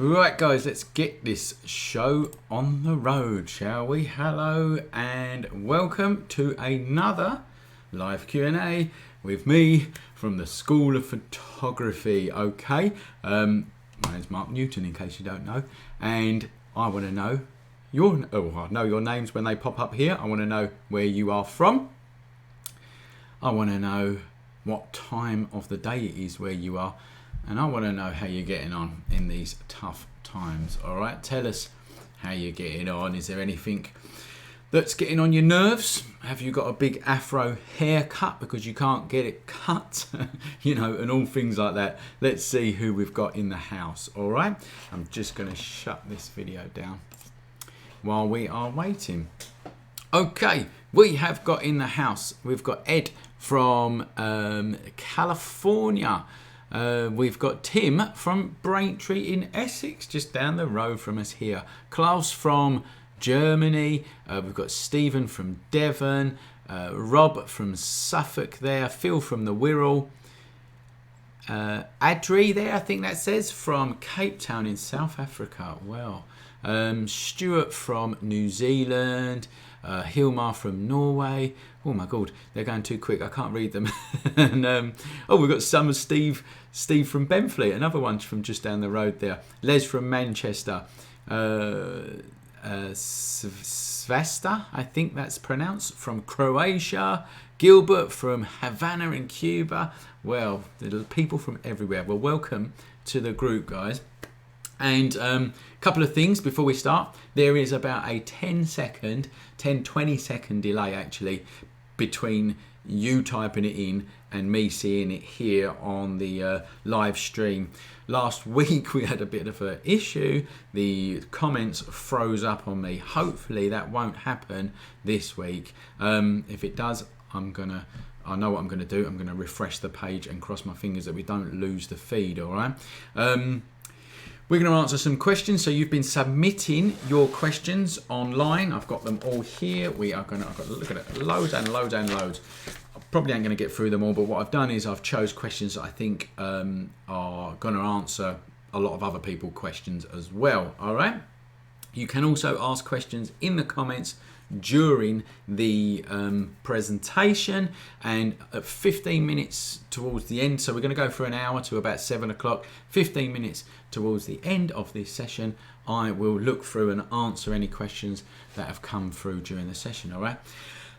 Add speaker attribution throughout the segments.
Speaker 1: Right guys, let's get this show on the road, shall we? Hello and welcome to another live Q&A with me from the School of Photography. Okay, my name's Mark Newton, in case you don't know, and I want to know I know your names when they pop up here. I want to know where you are from. I want to know what time of the day it is where you are. And I want to know how you're getting on in these tough times. All right, tell us how you're getting on. Is there anything that's getting on your nerves? Have you got a big afro haircut because you can't get it cut? You know, and all things like that. Let's see who we've got in the house. All right, I'm just going to shut this video down while we are waiting. Okay, we have got in the house, we've got Ed from California. We've got Tim from Braintree in Essex, just down the road from us here. Klaus from Germany. We've got Stephen from Devon. Rob from Suffolk there. Phil from the Wirral. Adri there, I think that says, from Cape Town in South Africa. Well, Stuart from New Zealand. Hilmar from Norway. Oh my god, they're going too quick, I can't read them. And we've got some of Steve from Benfleet, another one from just down the road there. Les from Manchester. Svesta, I think that's pronounced, from Croatia. Gilbert from Havana in Cuba. Well, the people from everywhere. Well, welcome to the group, guys. And a couple of things before we start. There is about a 20 second delay actually between you typing it in and me seeing it here on the live stream. Last week we had a bit of an issue. The comments froze up on me. Hopefully that won't happen this week. If it does, I know what I'm gonna do. I'm gonna refresh the page and cross my fingers that we don't lose the feed, all right? We're going to answer some questions. So you've been submitting your questions online. I've got them all here. I've got to look at it. Loads and loads and loads. I probably ain't going to get through them all, but what I've done is I've chose questions that I think are going to answer a lot of other people's questions as well. All right. You can also ask questions in the comments during the presentation, and at 15 minutes towards the end, so we're going to go for an hour to about 7 o'clock, 15 minutes towards the end of this session, I will look through and answer any questions that have come through during the session. All right,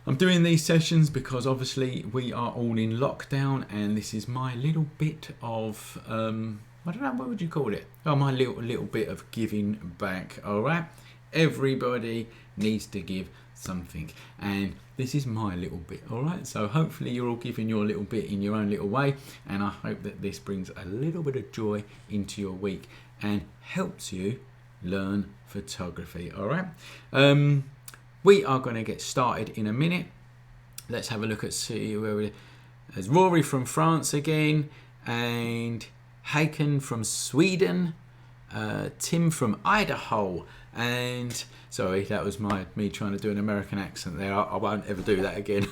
Speaker 1: I'm doing these sessions because obviously we are all in lockdown, and this is my little bit of I don't know, what would you call it? Oh, my little bit of giving back. All right, everybody needs to give something, and this is my little bit. All right, so hopefully you're all giving your little bit in your own little way, and I hope that this brings a little bit of joy into your week and helps you learn photography. All right, we are going to get started in a minute. Let's have a look at there's Rory from France again, and Haken from Sweden, Tim from Idaho, and sorry, that was me trying to do an American accent there. I won't ever do that again.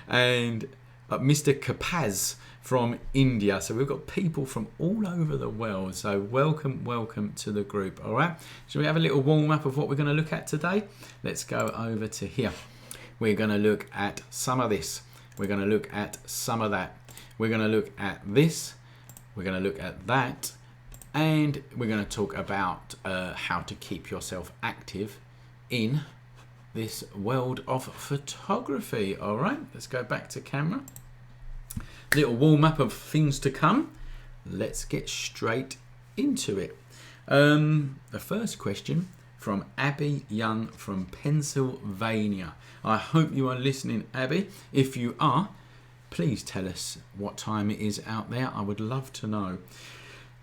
Speaker 1: And Mr. Kapaz from India. So we've got people from all over the world. So welcome to the group. All right. Shall we have a little warm up of what we're going to look at today? Let's go over to here. We're going to look at some of this. We're going to look at some of that. We're going to look at this. We're going to look at that. And we're going to talk about how to keep yourself active in this world of photography. All right, let's go back to camera. Little warm up of things to come. Let's get straight into it. The first question from Abby Young from Pennsylvania. I hope you are listening, Abby. If you are, please tell us what time it is out there. I would love to know.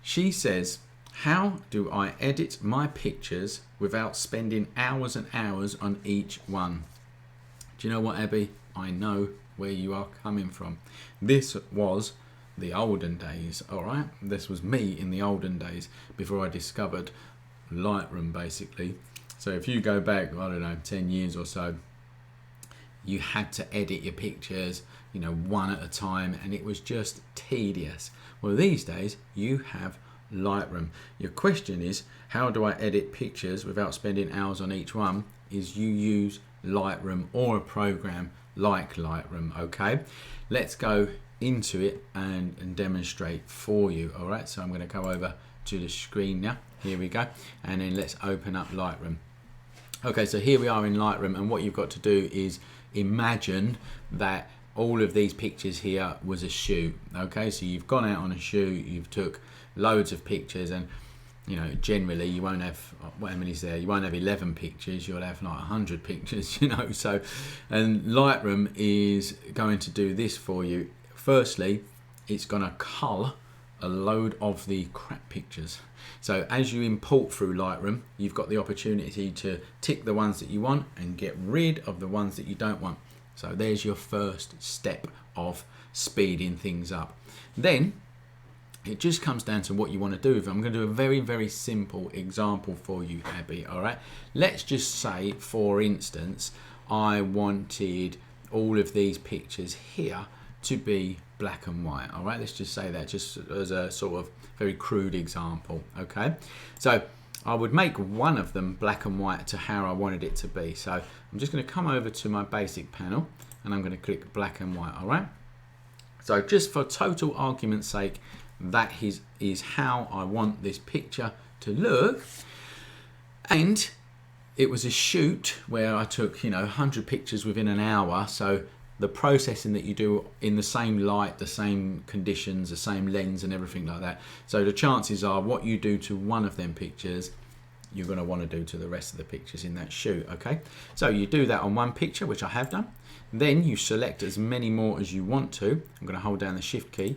Speaker 1: She says, how do I edit my pictures without spending hours and hours on each one? Do you know what, Abby? I know where you are coming from. This was the olden days, all right? This was me in the olden days before I discovered Lightroom, basically. So if you go back, I don't know, 10 years or so, you had to edit your pictures, you know, one at a time, and it was just tedious. Well, these days you have Lightroom. Your question is, how do I edit pictures without spending hours on each one? Is you use Lightroom or a program like Lightroom. Okay, let's go into it and demonstrate for you. All right, so I'm going to go over to the screen now. Here we go, and then let's open up Lightroom. Okay, so here we are in Lightroom, and what you've got to do is imagine that all of these pictures here was a shoot. Okay, so you've gone out on a shoot, you've took loads of pictures, and you know, generally you won't have, how many is there? You won't have 11 pictures, you'll have like 100 pictures, you know. So, and Lightroom is going to do this for you. Firstly, it's going to cull a load of the crap pictures. So as you import through Lightroom, you've got the opportunity to tick the ones that you want and get rid of the ones that you don't want. So there's your first step of speeding things up. Then it just comes down to what you want to do with it. I'm going to do a very, very simple example for you, Abby. All right. Let's just say, for instance, I wanted all of these pictures here to be black and white. All right. Let's just say that, just as a sort of very crude example. Okay. So I would make one of them black and white to how I wanted it to be. So I'm just going to come over to my basic panel and I'm going to click black and white. All right. So just for total argument's sake, that is how I want this picture to look. And it was a shoot where I took, you know, 100 pictures within an hour. So the processing that you do in the same light, the same conditions, the same lens and everything like that. So the chances are what you do to one of them pictures, you're going to want to do to the rest of the pictures in that shoot. Okay, so you do that on one picture, which I have done. Then you select as many more as you want to. I'm going to hold down the shift key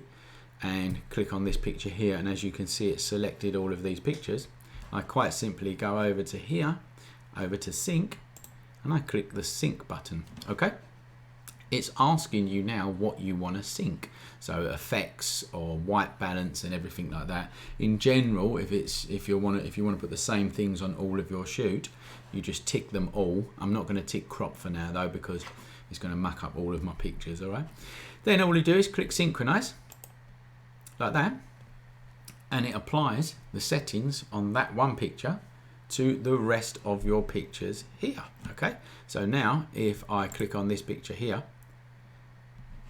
Speaker 1: and click on this picture here, and as you can see, it's selected all of these pictures. I quite simply go over to here, over to sync, and I click the sync button. Okay, it's asking you now what you want to sync, so effects or white balance and everything like that. In general, if you want to put the same things on all of your shoot, you just tick them all. I'm not going to tick crop for now though, because it's going to muck up all of my pictures. All right, then all you do is click synchronize like that, and it applies the settings on that one picture to the rest of your pictures here. Okay, so now if I click on this picture here,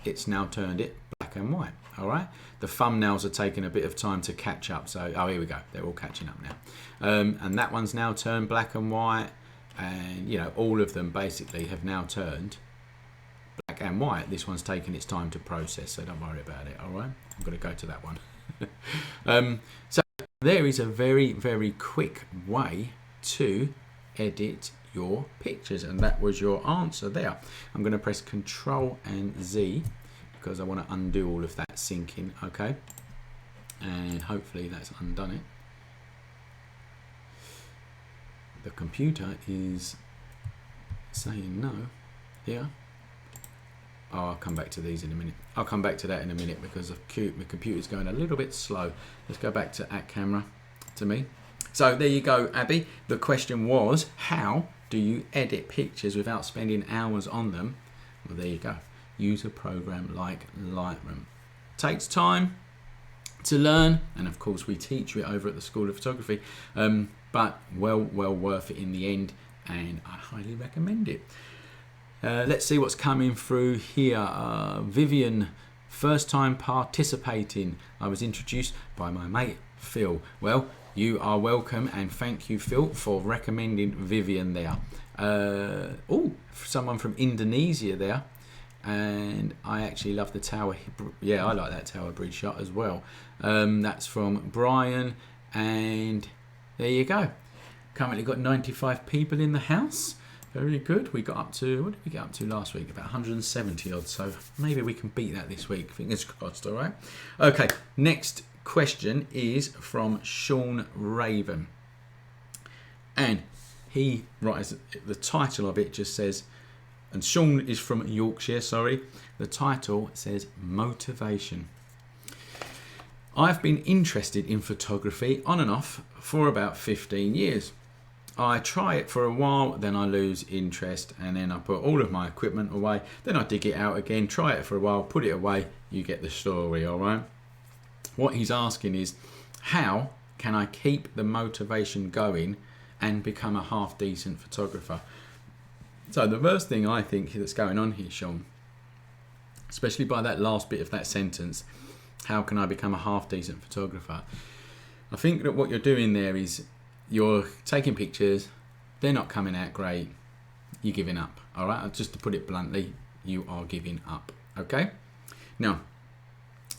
Speaker 1: it's now turned it black and white. All right, the thumbnails are taking a bit of time to catch up, so oh, here we go, they're all catching up now. And that one's now turned black and white, and you know, all of them basically have now turned black and white. This one's taking its time to process, so don't worry about it. All right, I'm going to go to that one. So there is a very, very quick way to edit your pictures, and that was your answer there. I'm going to press Control and Z because I want to undo all of that syncing. Okay, and hopefully that's undone it. The computer is saying no here. Oh, I'll come back to these in a minute. I'll come back to that in a minute because my computer's going a little bit slow. Let's go back to at camera to me. So there you go, Abby. The question was, how do you edit pictures without spending hours on them? Well, there you go. Use a program like Lightroom. Takes time to learn, and of course we teach you it over at the School of Photography, but well worth it in the end, and I highly recommend it. Let's see what's coming through here. Vivian, first time participating. I was introduced by my mate Phil. Well, you are welcome, and thank you, Phil, for recommending Vivian there. Oh, someone from Indonesia there, and I actually love the tower. Yeah, I like that tower bridge shot as well. That's from Brian, and there you go. Currently got 95 people in the house. Very good. We got up to, what did we get up to last week? About 170 odd, so maybe we can beat that this week. Fingers crossed, all right? Okay, next question is from Sean Raven. And he writes, the title of it just says, and Sean is from Yorkshire, sorry. The title says motivation. I've been interested in photography on and off for about 15 years. I try it for a while, then I lose interest, and then I put all of my equipment away, then I dig it out again, try it for a while, put it away. You get the story, all right? What he's asking is, how can I keep the motivation going and become a half decent photographer? So the first thing I think that's going on here, Sean, especially by that last bit of that sentence, how can I become a half decent photographer? I think that what you're doing there is you're taking pictures, they're not coming out great, you're giving up. All right, just to put it bluntly, you are giving up. Okay, now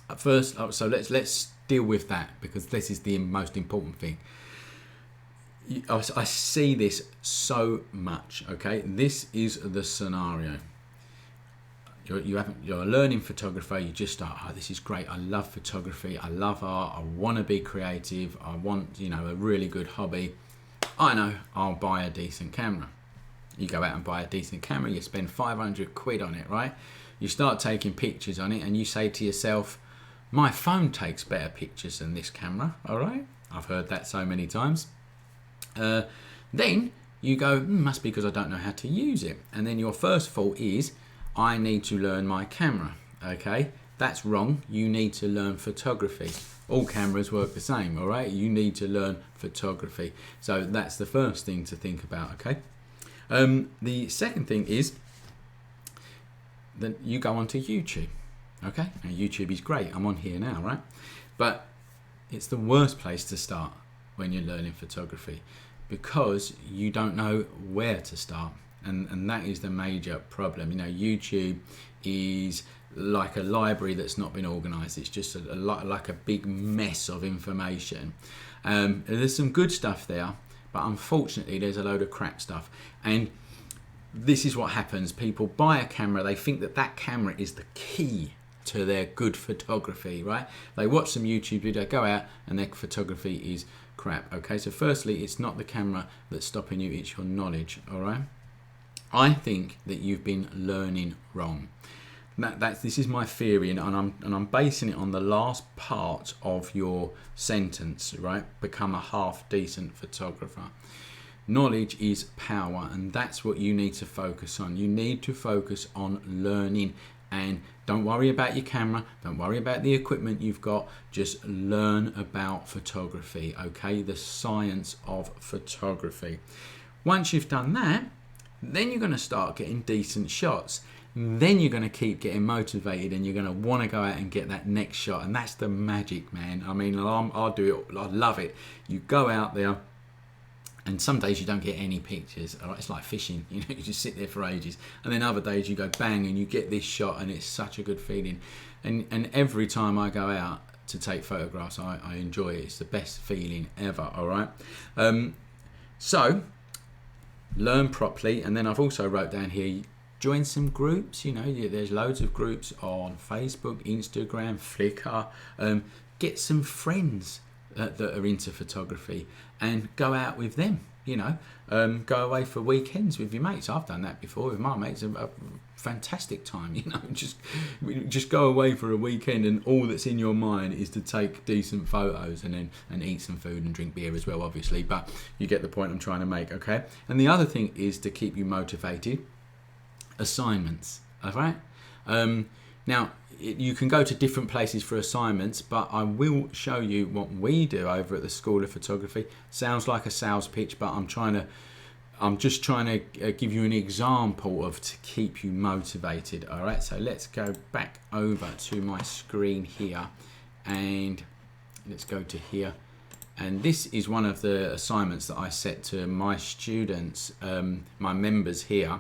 Speaker 1: at first, so let's deal with that, because this is the most important thing. I see this so much. Okay, this is the scenario. You're a learning photographer. You just start, oh, this is great, I love photography, I love art, I want to be creative, I want, you know, a really good hobby. I know, I'll buy a decent camera. You go out and buy a decent camera, you spend 500 quid on it, right? You start taking pictures on it, and you say to yourself, my phone takes better pictures than this camera. All right, I've heard that so many times. Then you go, must be because I don't know how to use it. And then your first thought is, I need to learn my camera. Okay, that's wrong. You need to learn photography. All cameras work the same, all right? You need to learn photography. So that's the first thing to think about, okay? The second thing is that you go onto YouTube, okay? Now YouTube is great. I'm on here now, right? But it's the worst place to start when you're learning photography, because you don't know where to start. And that is the major problem. You know, YouTube is like a library that's not been organised. It's just like a big mess of information. There's some good stuff there, but unfortunately there's a load of crap stuff. And this is what happens. People buy a camera, they think that that camera is the key to their good photography, right? They watch some YouTube video, go out, and their photography is crap. Okay, so firstly, it's not the camera that's stopping you, it's your knowledge. All right, I think that you've been learning wrong. This is my theory, and I'm basing it on the last part of your sentence, right? Become a half decent photographer. Knowledge is power, and that's what you need to focus on. You need to focus on learning, and don't worry about your camera, don't worry about the equipment you've got, just learn about photography, okay? The science of photography. Once you've done that, then you're going to start getting decent shots. Then you're going to keep getting motivated, and you're going to want to go out and get that next shot, and that's the magic, man. I mean, I'll do it, I love it. You go out there, and some days you don't get any pictures. All right? It's like fishing, you know, you just sit there for ages. And then other days you go bang and you get this shot, and it's such a good feeling. And every time I go out to take photographs, I enjoy it. It's the best feeling ever, all right? So, learn properly. And then I've also wrote down here, join some groups. You know, there's loads of groups on Facebook, Instagram, Flickr. Get some friends that are into photography and go out with them, you know. Go away for weekends with your mates. I've done that before with my mates. A fantastic time, you know. Just go away for a weekend, and all that's in your mind is to take decent photos and eat some food and drink beer as well, obviously, but you get the point I'm trying to make, okay? And the other thing is to keep you motivated, assignments, all right? Now, you can go to different places for assignments, but I will show you what we do over at the School of Photography. Sounds like a sales pitch, but I'm just trying to give you an example of to keep you motivated. All right, so let's go back over to my screen here, and let's go to here. And this is one of the assignments that I set to my students, my members here.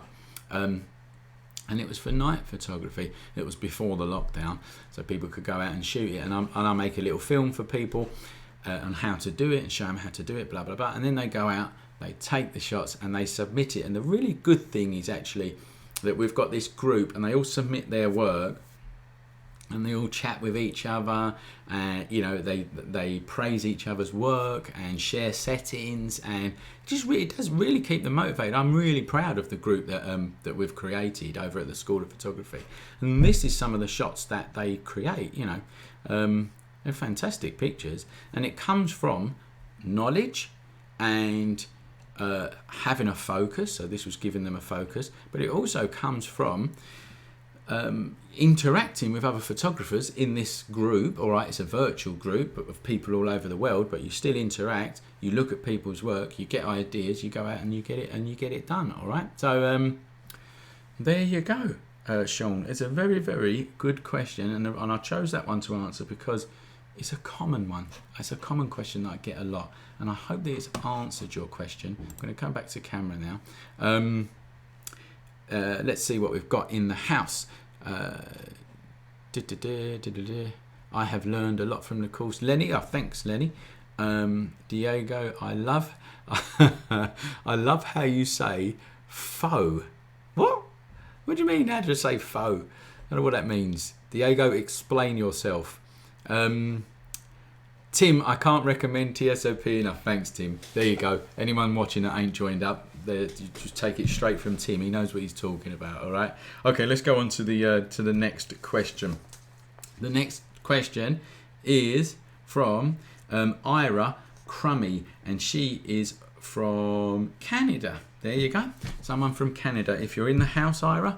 Speaker 1: And it was for night photography. It was before the lockdown, so people could go out and shoot it. And I make a little film for people on how to do it and show them how to do it, blah, blah, blah. And then they go out, they take the shots, and they submit it. And the really good thing is actually that we've got this group, and they all submit their work, and they all chat with each other, and you know, they praise each other's work and share settings, and it does really keep them motivated. I'm really proud of the group that we've created over at the School of Photography, and this is some of the shots that they create. You know, they're fantastic pictures, and it comes from knowledge and having a focus. So this was giving them a focus, but it also comes from interacting with other photographers in this group. All right, it's a virtual group of people all over the world, but you still interact, you look at people's work, you get ideas, you go out and you get it done. All right, so there you go, Sean. It's a very, very good question, and I chose that one to answer because it's a common one. It's a common question that I get a lot, and I hope that it's answered your question. I'm going to come back to camera now. Let's see what we've got in the house. I have learned a lot from the course. Lenny, thanks, Lenny. Diego, I love how you say faux. What? What do you mean? How do you say faux? I don't know what that means. Diego, explain yourself. Tim, I can't recommend TSOP enough. Thanks, Tim. There you go. Anyone watching that ain't joined up, you just take it straight from Tim. He knows what he's talking about. All right. Okay, let's go on to the next question. The next question is from Ira Crummy, and she is from Canada. There you go. Someone from Canada. If you're in the house, Ira,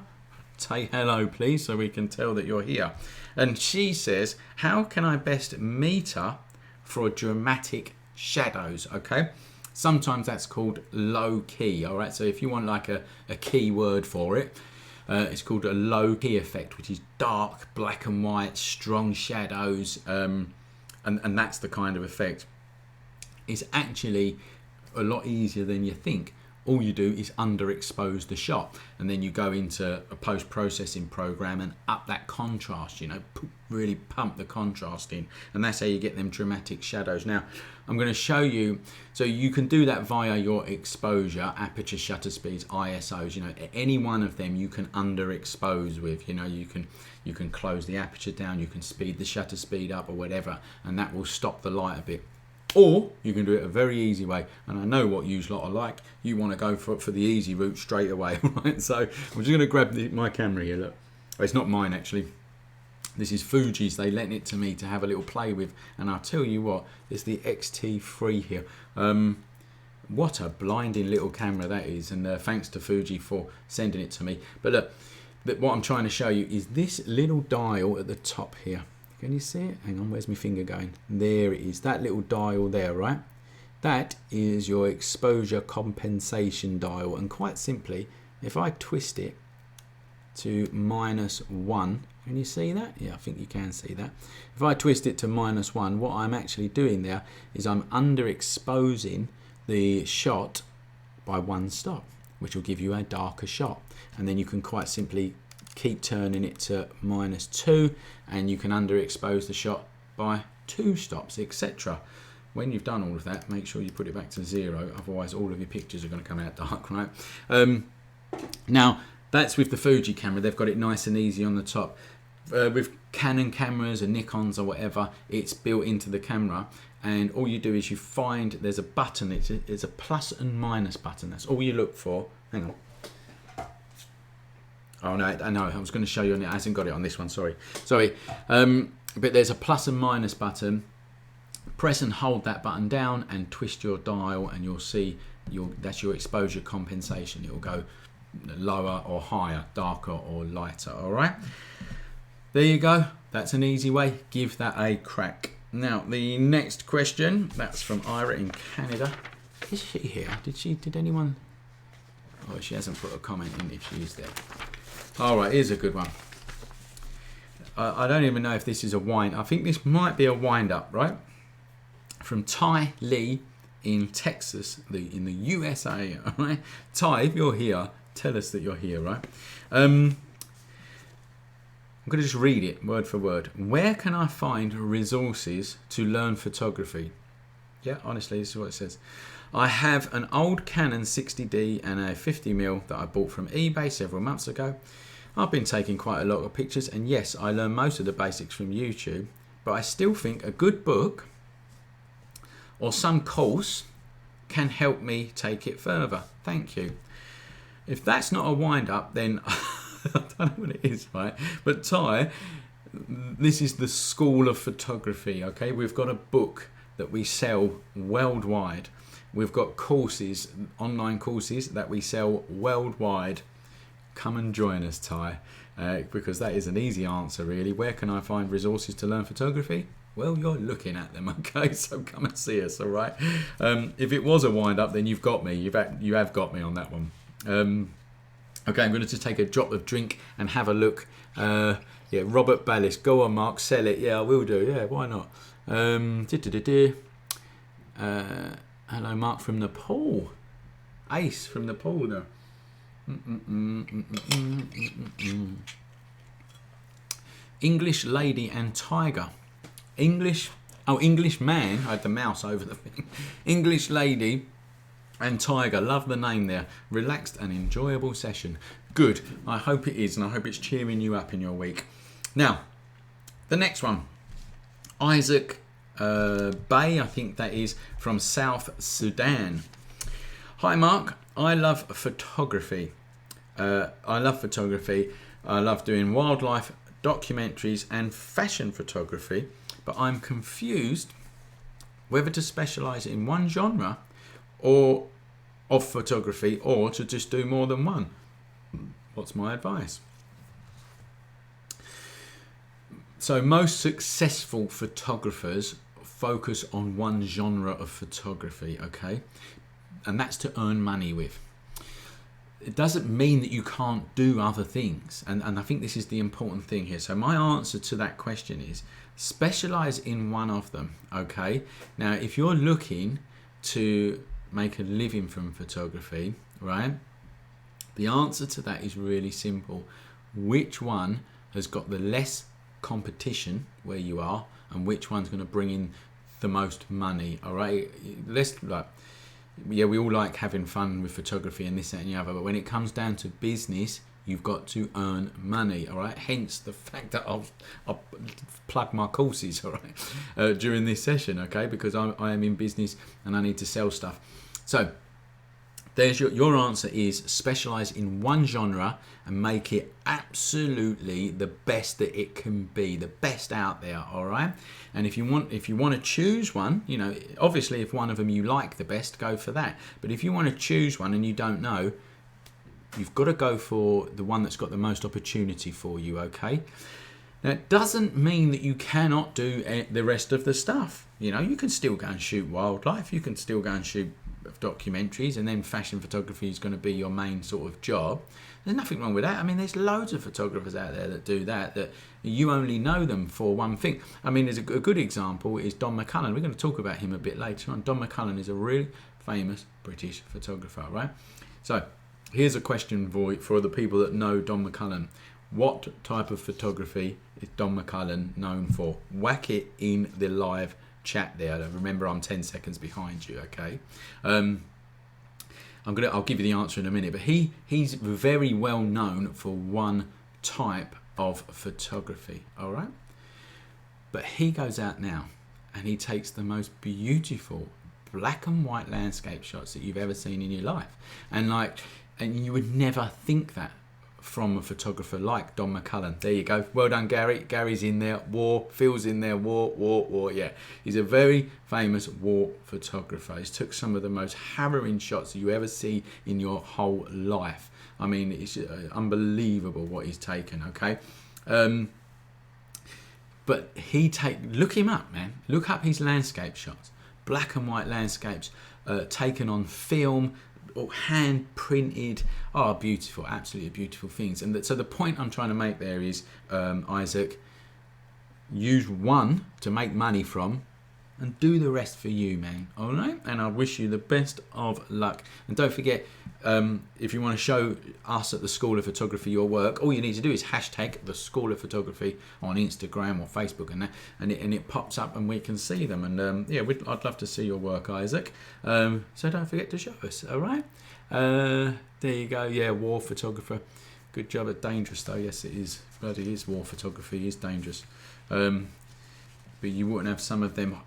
Speaker 1: say hello, please, so we can tell that you're here. And she says, how can I best meter for dramatic shadows? Okay. Sometimes that's called low key, all right? So if you want like a key word for it, it's called a low key effect, which is dark, black and white, strong shadows, and that's the kind of effect. It's actually a lot easier than you think. all you do is underexpose the shot, and then you go into a post-processing program and up that contrast, you know, really pump the contrast in, and that's how you get them dramatic shadows. Now I'm going to show you, so you can do that via your exposure, aperture, shutter speeds, ISOs. You know, any one of them you can underexpose with. You know, you can close the aperture down, you can speed the shutter speed up or whatever, and that will stop the light a bit. Or you can do it a very easy way, and I know what you lot are like. You want to go for the easy route straight away, right? So I'm just going to grab my camera here. Look, it's not mine actually. This is Fuji's. They lent it to me to have a little play with, and I'll tell you what, it's the XT3 here. What a blinding little camera that is, and thanks to Fuji for sending it to me. But look, what I'm trying to show you is this little dial at the top here. Can you see it? Hang on, where's my finger going? There it is, that little dial there, right? That is your exposure compensation dial, and quite simply, if I twist it to -1, can you see that? Yeah, I think you can see that. If I twist it to -1, what I'm actually doing there is I'm underexposing the shot by 1 stop, which will give you a darker shot. And then you can quite simply keep turning it to -2, and you can underexpose the shot by 2 stops, etc. When you've done all of that, make sure you put it back to 0, otherwise all of your pictures are going to come out dark, right? Now, that's with the Fuji camera. They've got it nice and easy on the top. With Canon cameras and Nikons or whatever, it's built into the camera, and all you do is you find there's a button. It's a plus and minus button. That's all you look for. Hang on. Oh no, I know. I was going to show you on it. I hasn't got it on this one. Sorry. But there's a plus and minus button. Press and hold that button down and twist your dial, and you'll see that's your exposure compensation. It will go lower or higher, darker or lighter. All right. There you go. That's an easy way. Give that a crack. Now the next question. That's from Ira in Canada. Is she here? Did anyone? Oh, she hasn't put a comment in if she is there. All right, here's a good one. I don't even know if this is a wind. I think this might be a wind up, right? From Ty Lee in Texas, in the USA. All right, Ty, if you're here, tell us that you're here, right? I'm going to just read it word for word. Where can I find resources to learn photography? Yeah, honestly, this is what it says. I have an old Canon 60D and a 50mm that I bought from eBay several months ago. I've been taking quite a lot of pictures, and yes, I learned most of the basics from YouTube, but I still think a good book or some course can help me take it further. Thank you. If that's not a wind up, then I don't know what it is, right? But Ty, this is the School of Photography, okay? We've got a book that we sell worldwide. We've got courses, online courses that we sell worldwide. Come and join us, Ty, because that is an easy answer, really. Where can I find resources to learn photography? Well, you're looking at them, okay? So come and see us, all right? If it was a wind-up, then you've got me. You have got me on that one. Okay, I'm going to just take a drop of drink and have a look. Yeah, Robert Ballis. Go on, Mark, sell it. Yeah, I will do. Yeah, why not? Hello, Mark from Nepal. Ace from Nepal, no. English lady and tiger. English man. I had the mouse over the thing. English lady and tiger. Love the name there. Relaxed and enjoyable session. Good. I hope it is, and I hope it's cheering you up in your week. Now, the next one. Isaac Bay, I think that is, from South Sudan. Hi Mark, I love photography. I love doing wildlife documentaries and fashion photography, but I'm confused whether to specialize in one genre or of photography or to just do more than one. What's my advice? So most successful photographers focus on one genre of photography, okay? And that's to earn money with. It doesn't mean that you can't do other things. And I think this is the important thing here. So my answer to that question is specialize in one of them, okay? Now, if you're looking to make a living from photography, right? The answer to that is really simple. Which one has got the less competition where you are, and which one's going to bring in the most money? All right, we all like having fun with photography and this, that, and the other, but when it comes down to business, you've got to earn money. All right, hence the fact that I'll plug my courses, all right, during this session, okay, because I am in business and I need to sell stuff. So there's your answer is specialize in one genre and make it absolutely the best that it can be, the best out there, all right? And if you want to choose one, you know, obviously if one of them you like the best, go for that. But if you want to choose one and you don't know, you've got to go for the one that's got the most opportunity for you, okay? Now, it doesn't mean that you cannot do the rest of the stuff. You know, you can still go and shoot wildlife, you can still go and shoot documentaries, and then fashion photography is going to be your main sort of job. There's nothing wrong with that. I mean, there's loads of photographers out there that do that you only know them for one thing. I mean, there's a good example is Don McCullum. We're going to talk about him a bit later on. Don McCullum is a really famous British photographer, right? So here's a question for the people that know Don McCullum. What type of photography is Don McCullum known for? Whack it in the live chat there. Remember, I'm 10 seconds behind you, okay? I'll give you the answer in a minute, but he's very well known for one type of photography, all right? But he goes out now and he takes the most beautiful black and white landscape shots that you've ever seen in your life, and you would never think that from a photographer like Don McCullum. There you go. Well done, Gary. Gary's in there. Phil's in there. War. Yeah, he's a very famous war photographer. He's took some of the most harrowing shots that you ever see in your whole life. I mean, it's unbelievable what he's taken, okay? But look him up, man. Look up his landscape shots. Black and white landscapes taken on film, or hand printed. Beautiful, absolutely beautiful things. And so the point I'm trying to make there is, Isaac, use one to make money from and do the rest for you, man. All right? And I wish you the best of luck. And don't forget, if you want to show us at the School of Photography your work, all you need to do is hashtag the School of Photography on Instagram or Facebook and that, and it pops up and we can see them. And I'd love to see your work, Isaac. So don't forget to show us. All right? There you go. Yeah, war photographer. Good job at dangerous though. Yes, it is. Bloody is war photography. It is dangerous. But you wouldn't have some of them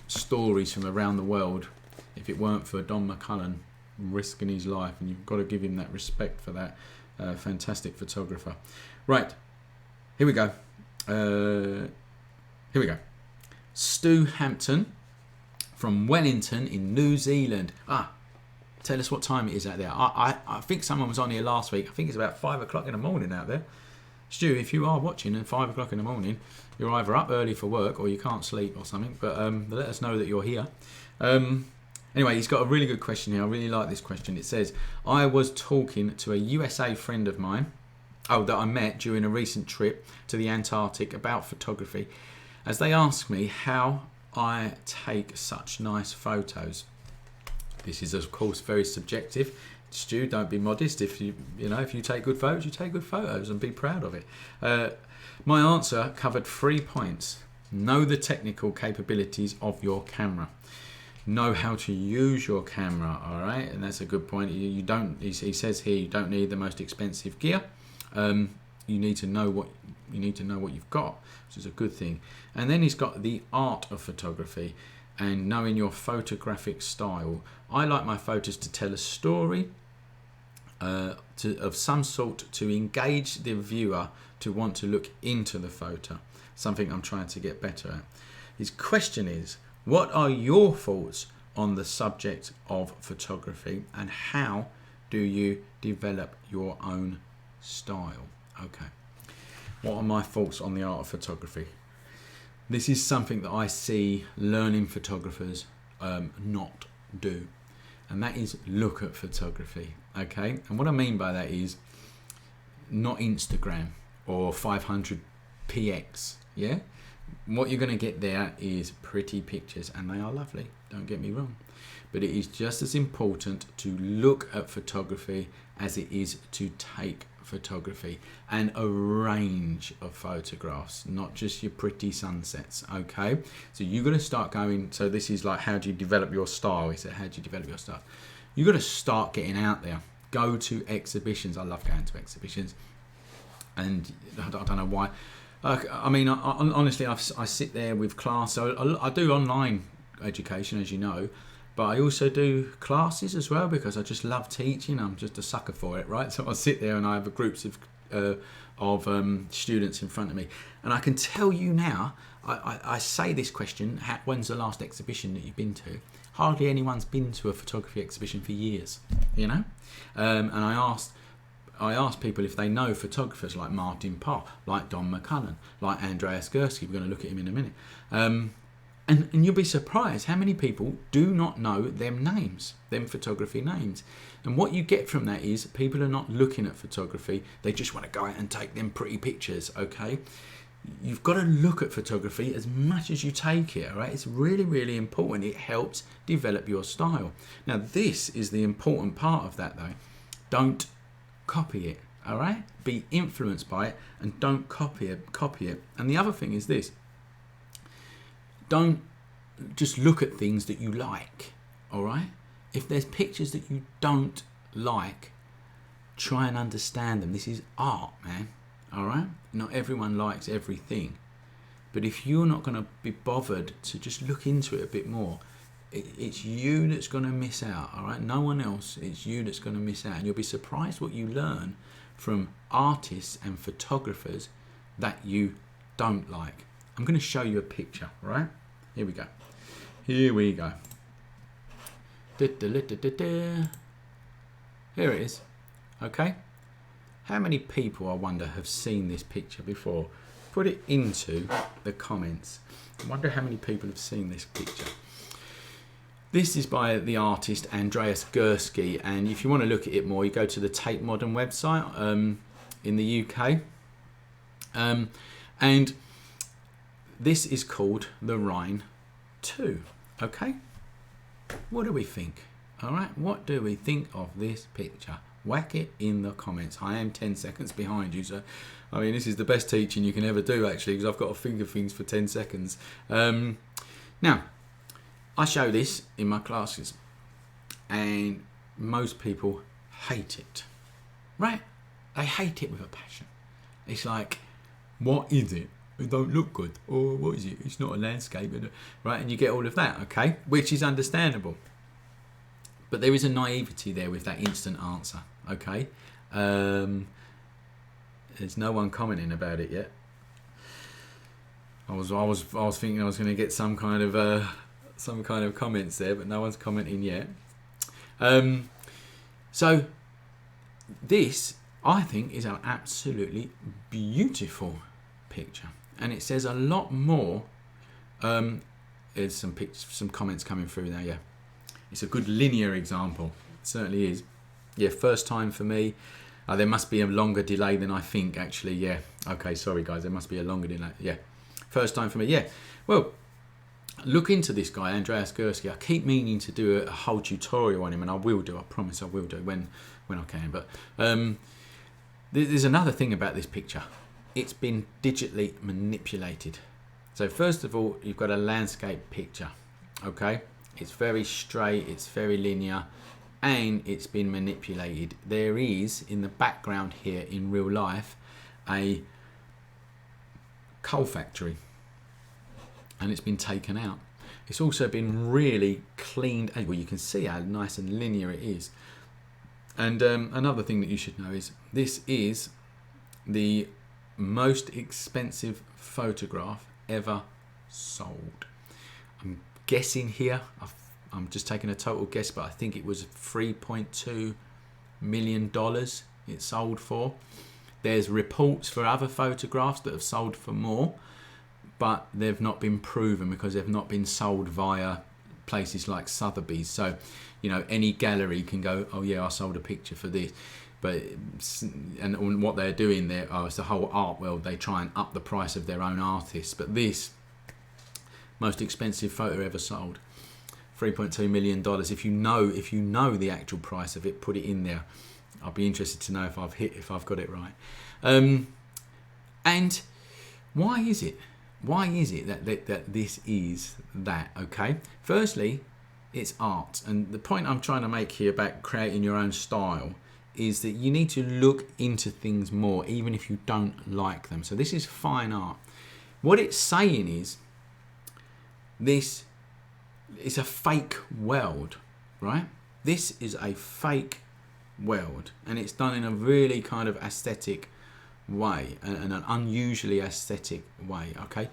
Speaker 1: stories from around the world if it weren't for Don McCullum risking his life, and you've got to give him that respect for that. Fantastic photographer. Right, here we go. Stu Hampton from Wellington in New Zealand. Tell us what time it is out there. I think someone was on here last week. I think it's about 5 o'clock in the morning out there. Stu, if you are watching at 5 o'clock in the morning, you're either up early for work or you can't sleep or something, but let us know that you're here. Anyway, he's got a really good question here. I really like this question. It says, I was talking to a USA friend of mine, that I met during a recent trip to the Antarctic about photography, as they asked me how I take such nice photos. This is, of course, very subjective. Stu, don't be modest. If you take good photos, you take good photos and be proud of it. My answer covered 3 points. Know the technical capabilities of your camera. Know how to use your camera, all right? And that's a good point. You don't. He says here you don't need the most expensive gear. You need to know what you've got, which is a good thing. And then he's got the art of photography and knowing your photographic style. I like my photos to tell a story. Of some sort to engage the viewer to want to look into the photo, something I'm trying to get better at. His question is, what are your thoughts on the subject of photography and how do you develop your own style? Okay, what are my thoughts on the art of photography? This is something that I see learning photographers not do. And that is look at photography, okay? And what I mean by that is not Instagram or 500px, yeah? what you're going to get there is pretty pictures, and they are lovely, don't get me wrong. But it is just as important to look at photography as it is to take photography, and a range of photographs, not just your pretty sunsets. Okay, so you've got to start going. So this is like, how do you develop your style? Is it how do you develop your style? You've got to start getting out there. Go to exhibitions. I love going to exhibitions, and I don't know why. I mean, honestly, I sit there with class. So I do online education, as you know, but I also do classes as well, because I just love teaching. I'm just a sucker for it, right? So I sit there and I have groups of students in front of me, and I can tell you now. I say this question: when's the last exhibition that you've been to? Hardly anyone's been to a photography exhibition for years, you know. And I asked people if they know photographers like Martin Parr, like Don McCullen, like Andreas Gursky. We're going to look at him in a minute. And you'll be surprised how many people do not know them names, them photography names. And what you get from that is people are not looking at photography. They just want to go out and take them pretty pictures, okay? You've got to look at photography as much as you take it, all right? It's really, really important. It helps develop your style. Now, this is the important part of that, though. Don't copy it, all right? Be influenced by it, and don't copy it. And the other thing is this: don't just look at things that you like, all right? If there's pictures that you don't like, try and understand them. This is art, man, all right? Not everyone likes everything. But if you're not going to be bothered to just look into it a bit more, it's you that's going to miss out, all right? No one else. It's you that's going to miss out. And you'll be surprised what you learn from artists and photographers that you don't like. I'm going to show you a picture, right? Here we go. Here we go. Here it is. Okay. How many people, I wonder, have seen this picture before? Put it into the comments. I wonder how many people have seen this picture. This is by the artist Andreas Gursky, and if you want to look at it more, you go to the Tate Modern website in the UK. And this is called the Rhine 2. Okay? What do we think? All right, what do we think of this picture? Whack it in the comments. I am 10 seconds behind you, so I mean, this is the best teaching you can ever do, actually, because I've got to think of things for 10 seconds. Now, I show this in my classes, and most people hate it, right? They hate it with a passion. It's like, what is it? It don't look good. Or what is it? It's not a landscape, right? And you get all of that, okay? Which is understandable. But there is a naivety there with that instant answer, okay? There's no one commenting about it yet. I was thinking I was going to get some kind of comments there, but no one's commenting yet. So this, I think, is an absolutely beautiful picture, and it says a lot more. There's some comments coming through now. Yeah, it's a good linear example. It certainly is. Yeah, first time for me. There must be a longer delay than I think, actually. Yeah. Okay, sorry guys, there must be a longer delay. Yeah, first time for me. Yeah. Well, look into this guy, Andreas Gursky. I keep meaning to do a whole tutorial on him, and I will do. I promise I will do when I can. But there's another thing about this picture. It's been digitally manipulated. So first of all, you've got a landscape picture. Okay, it's very straight, it's very linear, and it's been manipulated. There is in the background here in real life a coal factory, and it's been taken out. It's also been really cleaned. Well, you can see how nice and linear it is. And another thing that you should know is this is the most expensive photograph ever sold. I'm guessing here, I'm just taking a total guess, but I think it was $3.2 million it sold for. There's reports for other photographs that have sold for more, but they've not been proven because they've not been sold via places like Sotheby's. So, you know, any gallery can go, oh yeah, I sold a picture for this. But and what they're doing there, it's the whole art world. They try and up the price of their own artists. But this most expensive photo ever sold. $3.2 million. If you know the actual price of it, put it in there. I'll be interested to know if I've got it right. And why is it? Why is it that this is that? Okay. Firstly, it's art, and the point I'm trying to make here about creating your own style is that you need to look into things more, even if you don't like them. So this is fine art. What it's saying is this is a fake world, right? This is a fake world, and it's done in a really kind of aesthetic way, and an unusually aesthetic way. Okay,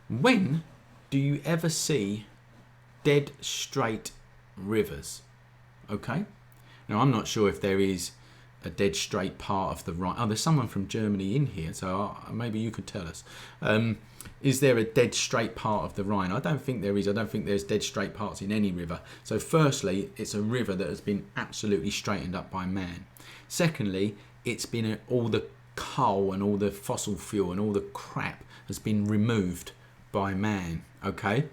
Speaker 1: when do you ever see dead straight rivers? Okay, now I'm not sure if there is a dead straight part of the Rhine. Oh, there's someone from Germany in here, so maybe you could tell us. Is there a dead straight part of the Rhine? I don't think there is. I don't think there's dead straight parts in any river. So firstly, it's a river that has been absolutely straightened up by man. Secondly, it's been all the coal and all the fossil fuel and all the crap has been removed by man. Okay,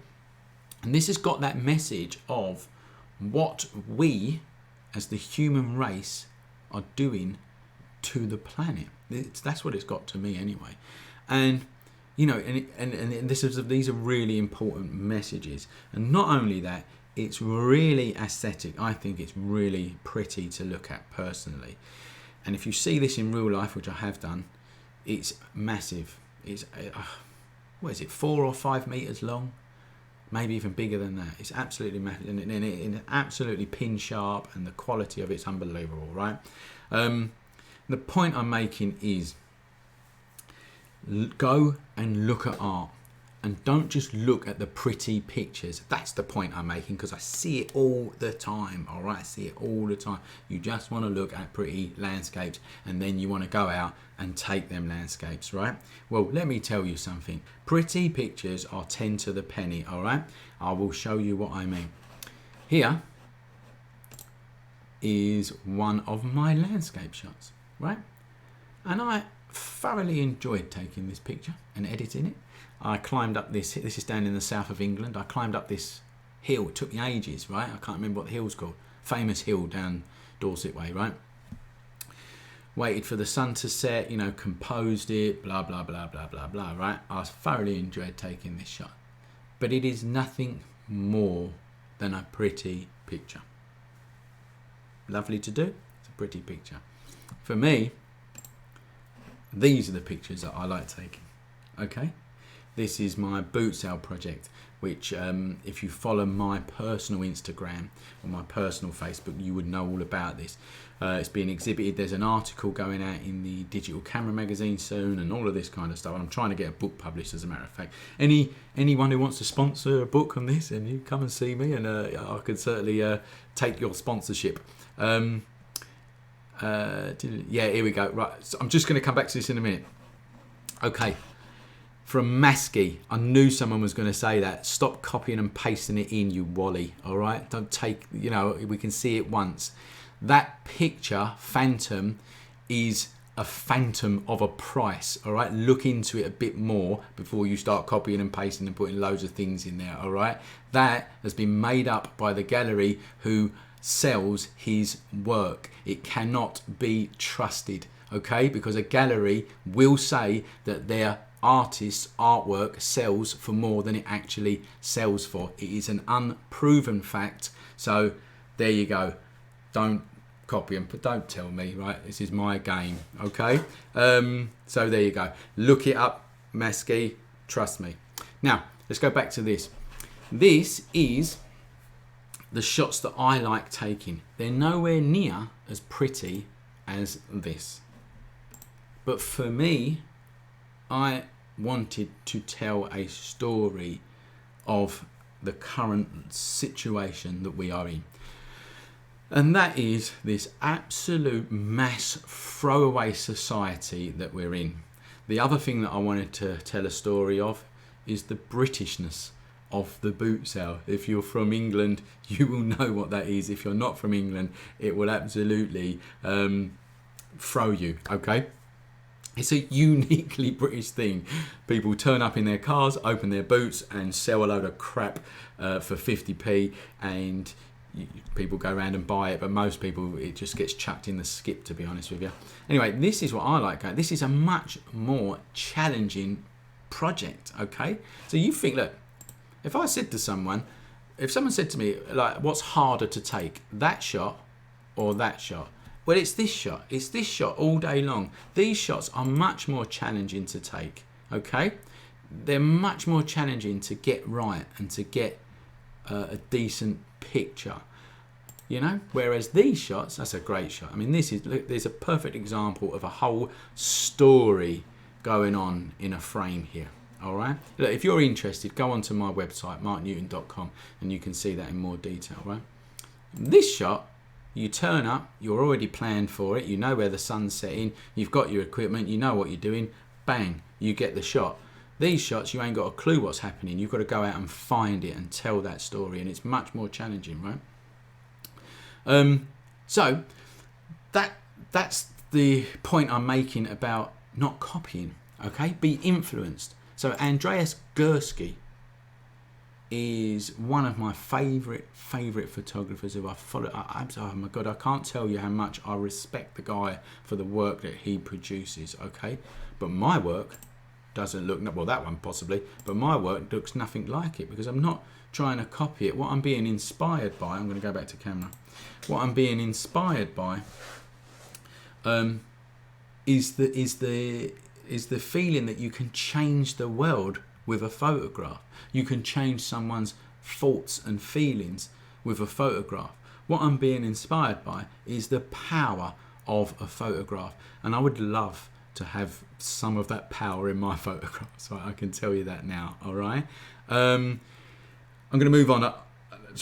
Speaker 1: and this has got that message of what we as the human race are doing to the planet. That's what it's got to me anyway. And you know, and these are really important messages. And not only that, it's really aesthetic. I think it's really pretty to look at personally. And if you see this in real life, which I have done, it's massive. It's what is it, 4 or 5 meters long? Maybe even bigger than that. It's absolutely massive, and it's absolutely pin sharp, and the quality of it's unbelievable, right? The point I'm making is go and look at art, and don't just look at the pretty pictures. That's the point I'm making, because I see it all the time. All right, I see it all the time. You just want to look at pretty landscapes, and then you want to go out and take them landscapes, right? Well, let me tell you something. Pretty pictures are 10 to the penny. All right, I will show you what I mean. Here is one of my landscape shots, right? And I thoroughly enjoyed taking this picture and editing it. I climbed up this is down in the south of England. I climbed up this hill. It took me ages, right? I can't remember what the hill's called. Famous hill down Dorset way, right? Waited for the sun to set, you know, composed it, blah, blah, blah, blah, blah, blah, right? I thoroughly enjoyed taking this shot. But it is nothing more than a pretty picture. Lovely to do. It's a pretty picture. For me, these are the pictures that I like taking. Okay? This is my boot sale project, which if you follow my personal Instagram or my personal Facebook, you would know all about this. It's being exhibited. There's an article going out in the Digital Camera magazine soon, and all of this kind of stuff. I'm trying to get a book published, as a matter of fact. Anyone who wants to sponsor a book on this, and you come and see me, and I could certainly take your sponsorship. Yeah, here we go. Right, so I'm just going to come back to this in a minute. Okay. From Maskey, I knew someone was going to say that. Stop copying and pasting it in, you wally. All right, don't take. You know, we can see it once. That picture, Phantom, is a phantom of a price. All right, look into it a bit more before you start copying and pasting and putting loads of things in there. All right, that has been made up by the gallery who sells his work. It cannot be trusted. Okay, because a gallery will say that their artist's artwork sells for more than it actually sells for. It is an unproven fact. So there you go. Don't copy them, but don't tell me, right? This is my game, okay? So there you go. Look it up, Maskey. Trust me. Now, let's go back to this. This is the shots that I like taking. They're nowhere near as pretty as this. But for me, I wanted to tell a story of the current situation that we are in. And that is this absolute mass throwaway society that we're in. The other thing that I wanted to tell a story of is the Britishness of the boot sale. If you're from England, you will know what that is. If you're not from England, it will absolutely throw you, okay? It's a uniquely British thing. People turn up in their cars, open their boots and sell a load of crap for 50p, and people go around and buy it, but most people, it just gets chucked in the skip, to be honest with you. Anyway, this is what I like. This is a much more challenging project, okay? So you think, look, if I said to someone, if someone said to me, like, what's harder to take, that shot or that shot? Well, it's this shot. It's this shot all day long. These shots are much more challenging to take, okay? They're much more challenging to get right and to get a decent picture, you know? Whereas these shots, that's a great shot. I mean, this is, look, there's a perfect example of a whole story going on in a frame here. All right. Look, if you're interested, go onto my website, marknewton.com, and you can see that in more detail, right? This shot, you turn up, you're already planned for it, you know where the sun's setting, you've got your equipment, you know what you're doing, bang, you get the shot. These shots, you ain't got a clue what's happening. You've got to go out and find it and tell that story, and it's much more challenging, right? So that's the point I'm making about not copying, okay? Be influenced. So Andreas Gursky is one of my favourite photographers who I follow. Oh my God, I can't tell you how much I respect the guy for the work that he produces, okay? But my work doesn't look, well, that one possibly, but my work looks nothing like it because I'm not trying to copy it. What I'm being inspired by, I'm going to go back to camera. What I'm being inspired by is the feeling that you can change the world with a photograph. You can change someone's thoughts and feelings with a photograph. What I'm being inspired by is the power of a photograph, and I would love to have some of that power in my photographs. Right? I can tell you that now. All right. I'm going to move on.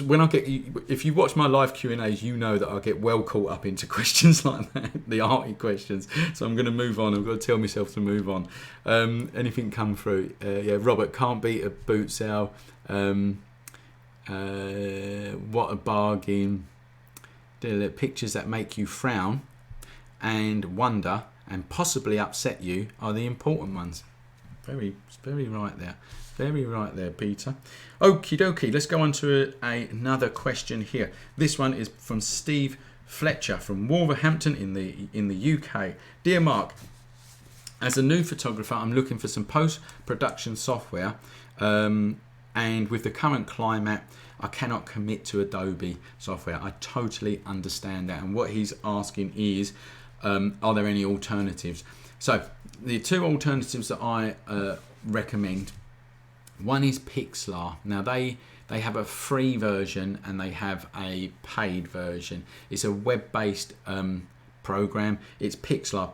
Speaker 1: When I get, if you watch my live Q&As, you know that I get well caught up into questions like that, the arty questions. So I'm going to move on. I've got to tell myself to move on. Anything come through? Yeah, Robert, can't beat a boot sale. What a bargain. The pictures that make you frown and wonder and possibly upset you are the important ones. Very right there. Very right there, Peter. Okie dokie, let's go on to another question here. This one is from Steve Fletcher from Wolverhampton in the UK. Dear Mark, as a new photographer, I'm looking for some post-production software, and with the current climate, I cannot commit to Adobe software. I totally understand that. And what he's asking is, are there any alternatives? So the two alternatives that I recommend, one is Pixlr. Now they have a free version and they have a paid version. It's a web-based program. It's Pixlr,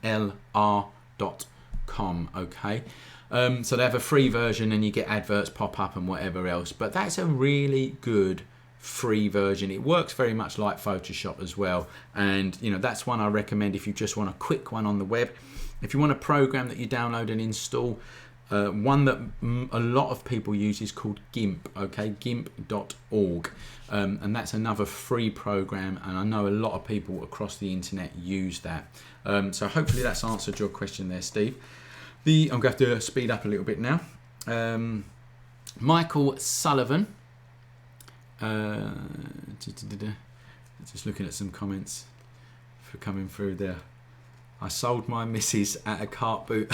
Speaker 1: Pixlr.com. Okay. So they have a free version and you get adverts pop up and whatever else. But that's a really good free version. It works very much like Photoshop as well. And you know, that's one I recommend if you just want a quick one on the web. If you want a program that you download and install, one that a lot of people use is called GIMP, okay, gimp.org, and that's another free program, and I know a lot of people across the internet use that. So hopefully that's answered your question there, Steve. I'm going to have to speed up a little bit now. Michael Sullivan, just looking at some comments for coming through there. I sold my missus at a cart boot.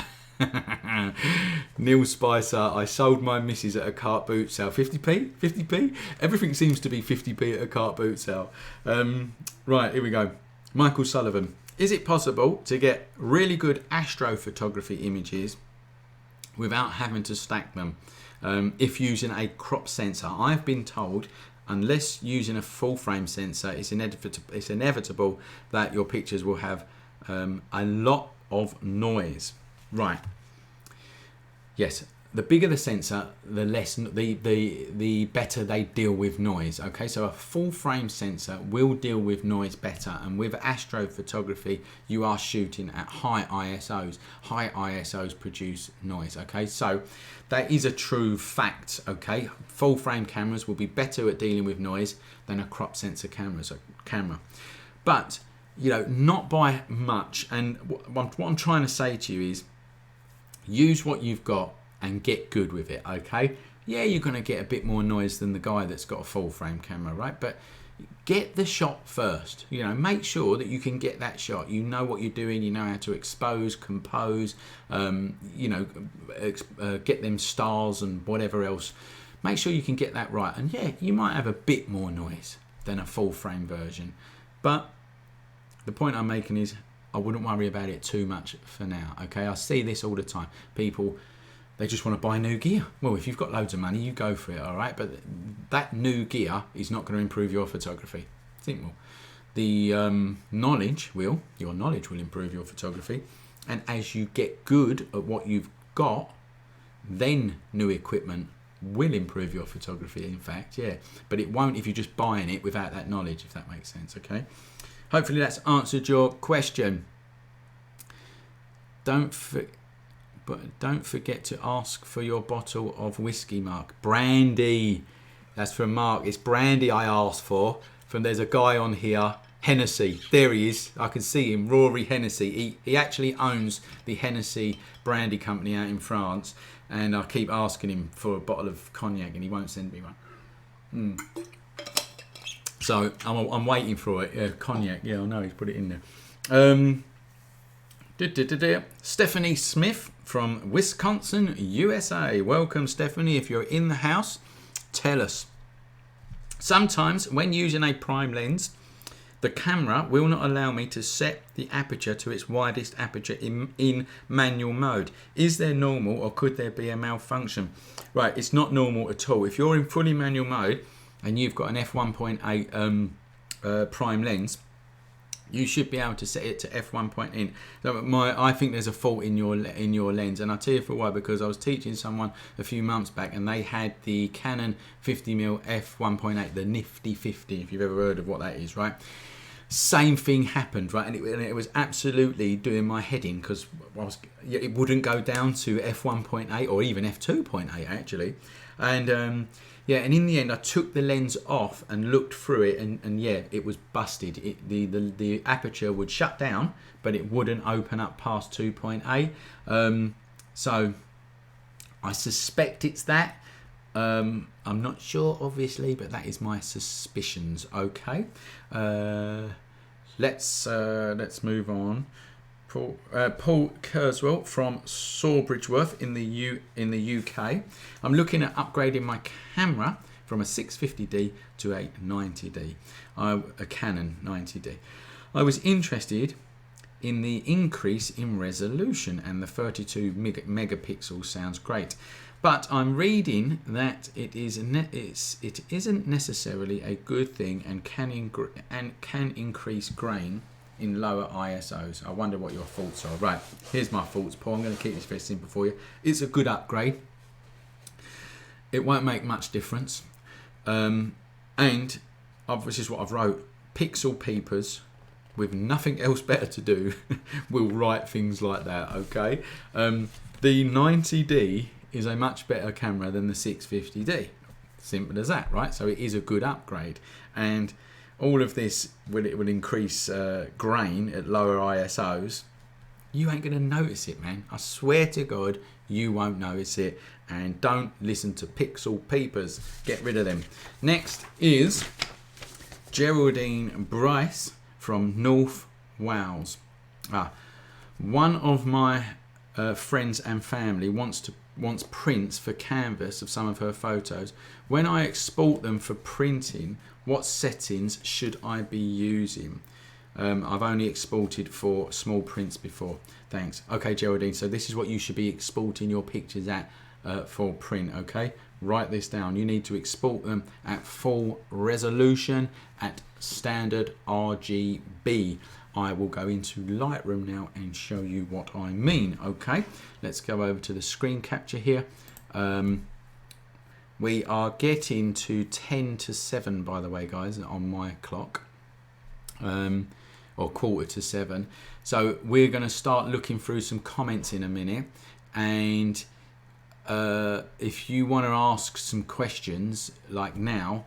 Speaker 1: Neil Spicer, I sold my missus at a cart boot sale. 50p? Everything seems to be 50p at a cart boot sale. Right, here we go. Michael Sullivan. Is it possible to get really good astrophotography images without having to stack them if using a crop sensor? I've been told unless using a full frame sensor, it's inevitable that your pictures will have a lot of noise. Right. Yes. The bigger the sensor, the less the better they deal with noise. Okay, so a full frame sensor will deal with noise better, and with astrophotography, you are shooting at high ISOs. High ISOs produce noise. Okay, so that is a true fact. Okay, full frame cameras will be better at dealing with noise than a crop sensor camera. But not by much. And what I'm trying to say to you is use what you've got and get good with it, okay? Yeah, you're going to get a bit more noise than the guy that's got a full frame camera, right? But get the shot first. Make sure that you can get that shot. You know what you're doing. You know how to expose, compose, get them stars and whatever else. Make sure you can get that right. And yeah, you might have a bit more noise than a full frame version. But the point I'm making is I wouldn't worry about it too much for now, okay? I see this all the time. People, they just want to buy new gear. Well, if you've got loads of money, you go for it, all right? But that new gear is not going to improve your photography. Simple. The your knowledge will improve your photography. And as you get good at what you've got, then new equipment will improve your photography, in fact, yeah. But it won't if you're just buying it without that knowledge, if that makes sense, okay? Hopefully that's answered your question. Don't forget to ask for your bottle of whiskey, Mark. Brandy. That's from Mark. It's brandy I asked for. There's a guy on here, Hennessy. There he is. I can see him, Rory Hennessy. He actually owns the Hennessy brandy company out in France. And I keep asking him for a bottle of cognac and he won't send me one. So I'm waiting for it. Yeah, cognac. Yeah, I know he's put it in there. Stephanie Smith from Wisconsin, USA. Welcome, Stephanie. If you're in the house, tell us. Sometimes when using a prime lens, the camera will not allow me to set the aperture to its widest aperture in manual mode. Is there normal or could there be a malfunction? Right, it's not normal at all. If you're in fully manual mode and you've got an f1.8 prime lens, you should be able to set it to f1.8. So I think there's a fault in your lens, and I'll tell you for why. Because I was teaching someone a few months back, and they had the Canon 50mm f1.8, the Nifty 50, if you've ever heard of what that is, right? Same thing happened, right? And it was absolutely doing my head in, because it wouldn't go down to f1.8 or even f2.8 actually, and yeah, and in the end I took the lens off and looked through it, and yeah, it was busted. The aperture would shut down, but it wouldn't open up past 2.8. So I suspect it's that. I'm not sure, obviously, but that is my suspicions. Okay, let's move on. Paul Kurzweil from Sawbridgeworth in the UK. I'm looking at upgrading my camera from a 650D to a 90D, a Canon 90D. I was interested in the increase in resolution, and the 32 megapixels sounds great. But I'm reading that it isn't necessarily a good thing and can increase grain in lower ISOs. I wonder what your thoughts are. Right, here's my thoughts, Paul. I'm going to keep this very simple for you. It's a good upgrade. It won't make much difference. And this is what I've wrote. Pixel peepers with nothing else better to do will write things like that, okay? The 90D is a much better camera than the 650D. Simple as that, right? So it is a good upgrade. And all of this, it will increase grain at lower ISOs. You ain't going to notice it, man. I swear to God, you won't notice it. And don't listen to pixel peepers. Get rid of them. Next is Geraldine Bryce from North Wales. One of my friends and family wants prints for canvas of some of her photos. When I export them for printing, what settings should I be using? I've only exported for small prints before. Thanks. Okay, Geraldine, so this is what you should be exporting your pictures at for print, okay? Write this down. You need to export them at full resolution at standard RGB. I will go into Lightroom now and show you what I mean, okay? Let's go over to the screen capture here. We are getting to 10 to 7, by the way, guys, on my clock, or quarter to 7. So we're going to start looking through some comments in a minute, and if you want to ask some questions like now,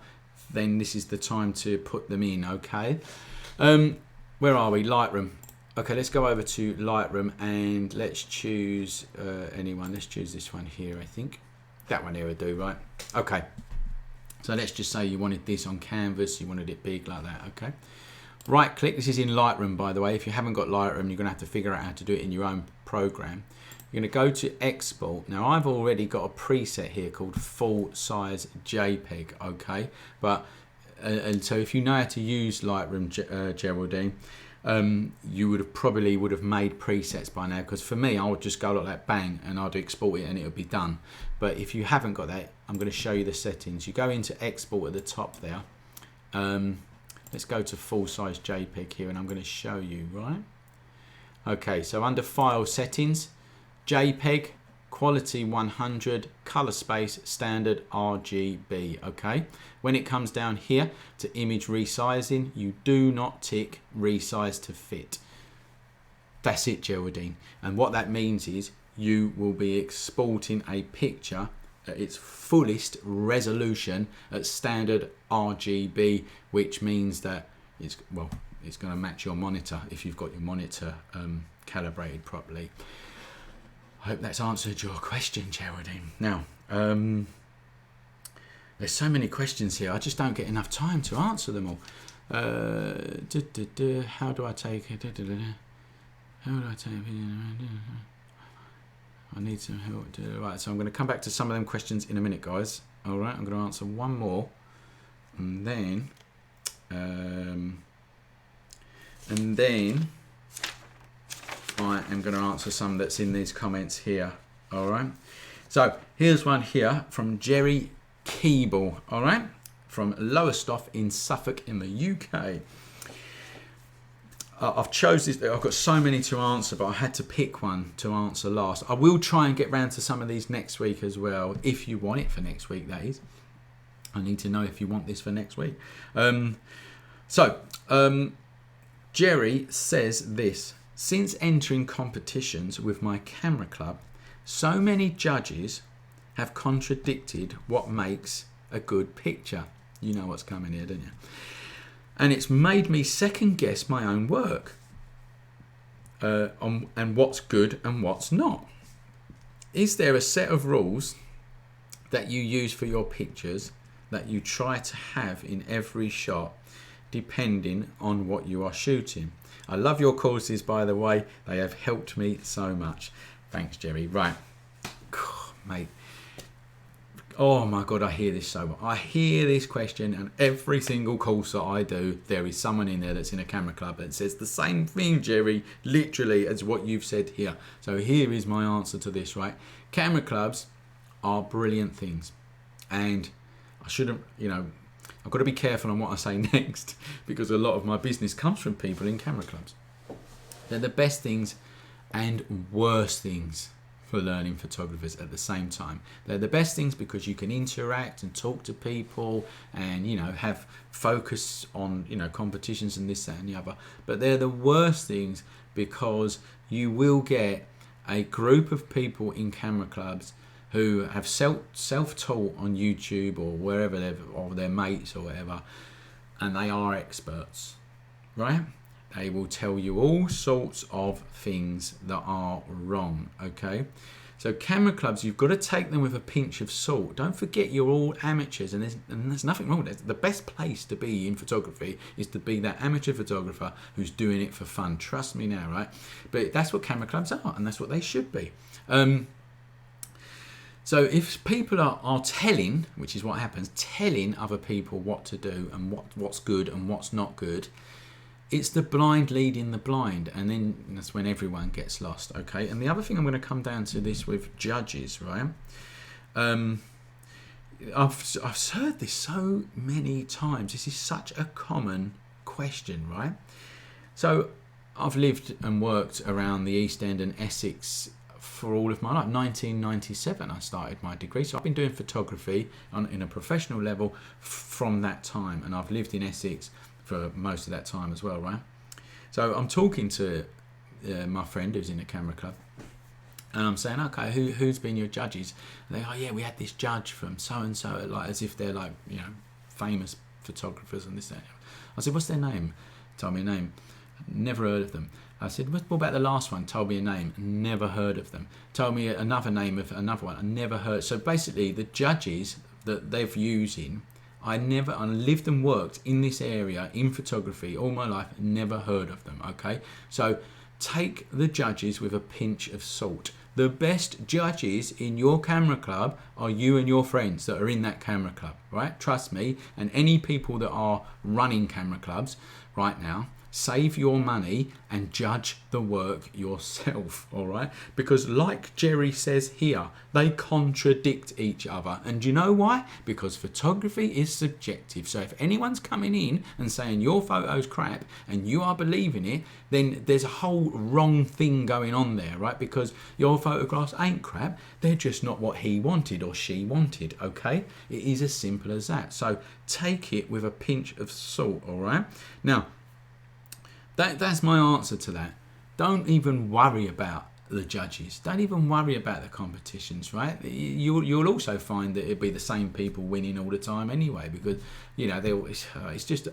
Speaker 1: then this is the time to put them in, okay? where are we? Lightroom. Okay, let's go over to Lightroom and let's choose anyone. Let's choose this one here, I think. That one here will do, right? Okay. So let's just say you wanted this on canvas, you wanted it big like that, okay? Right click, this is in Lightroom by the way. If you haven't got Lightroom, you're gonna have to figure out how to do it in your own program. You're gonna go to export. Now I've already got a preset here called full size JPEG, okay? But, and so if you know how to use Lightroom, Geraldine, you would have made presets by now, because for me I would just go like that, bang, and I'd export it and it would be done. But if you haven't got that, I'm going to show you the settings. You go into export at the top there. Let's go to full size JPEG here and I'm going to show you, right? Okay, so under file settings, JPEG, quality 100, color space, standard RGB, okay? When it comes down here to image resizing, you do not tick resize to fit. That's it, Geraldine. And what that means is you will be exporting a picture at its fullest resolution at standard RGB, which means that it's going to match your monitor if you've got your monitor calibrated properly. I hope that's answered your question, Geraldine. Now, there's so many questions here. I just don't get enough time to answer them all. How do I take it? How do I take it? I need some help. Right, so I'm going to come back to some of them questions in a minute, guys. All right, I'm going to answer one more, and then I am going to answer some that's in these comments here. All right. So here's one here from Jerry Keeble. All right, from Lowestoft in Suffolk in the UK. I've chosen this. I've got so many to answer, but I had to pick one to answer last. I will try and get round to some of these next week as well, if you want it for next week, that is. I need to know if you want this for next week. Jerry says this: since entering competitions with my camera club, so many judges have contradicted what makes a good picture. You know what's coming here, don't you? And it's made me second guess my own work and what's good and what's not. Is there a set of rules that you use for your pictures that you try to have in every shot, depending on what you are shooting? I love your courses, by the way. They have helped me so much. Thanks, Jerry. Right. Mate. Oh my God, I hear this so much. I hear this question, and every single course that I do, there is someone in there that's in a camera club that says the same thing, Jerry, literally as what you've said here. So here is my answer to this, right? Camera clubs are brilliant things. And I shouldn't, I've got to be careful on what I say next, because a lot of my business comes from people in camera clubs. They're the best things and worst things for learning photographers at the same time. They're the best things because you can interact and talk to people and have focus on competitions and this, that and the other. But they're the worst things because you will get a group of people in camera clubs who have self-taught on YouTube or wherever or their mates or whatever, and they are experts, right? They will tell you all sorts of things that are wrong, okay? So camera clubs, you've got to take them with a pinch of salt. Don't forget you're all amateurs, and there's nothing wrong with it. The best place to be in photography is to be that amateur photographer who's doing it for fun. Trust me now, right? But that's what camera clubs are, and that's what they should be. So if people are telling, which is what happens, telling other people what to do and what's good and what's not good, it's the blind leading the blind, and then that's when everyone gets lost, okay? And the other thing I'm going to come down to this with judges, right? I've heard this so many times. This is such a common question, right? So I've lived and worked around the East End and Essex for all of my life. 1997 I started my degree, so I've been doing photography in a professional level from that time, and I've lived in Essex for most of that time as well, right? So I'm talking to my friend who's in a camera club, and I'm saying, okay, who's been your judges? And they go, oh yeah, we had this judge from so and so, like as if they're like famous photographers and this, that. I said, what's their name? Tell me a name. Never heard of them. I said, what about the last one? Told me a name. Never heard of them. Told me another name of another one. I never heard. So basically, the judges that they've using, I lived and worked in this area in photography all my life. Never heard of them. Okay, so take the judges with a pinch of salt. The best judges in your camera club are you and your friends that are in that camera club, right? Trust me. And any people that are running camera clubs right now, save your money and judge the work yourself, all right? Because like Jerry says here, they contradict each other. And do you know why? Because photography is subjective. So if anyone's coming in and saying your photo's crap and you are believing it, then there's a whole wrong thing going on there, right? Because your photographs ain't crap. They're just not what he wanted or she wanted, okay? It is as simple as that. So take it with a pinch of salt, all right? Now, that's my answer to that. Don't even worry about the judges. Don't even worry about the competitions, right? You'll also find that it'll be the same people winning all the time anyway, because, you know, it's just...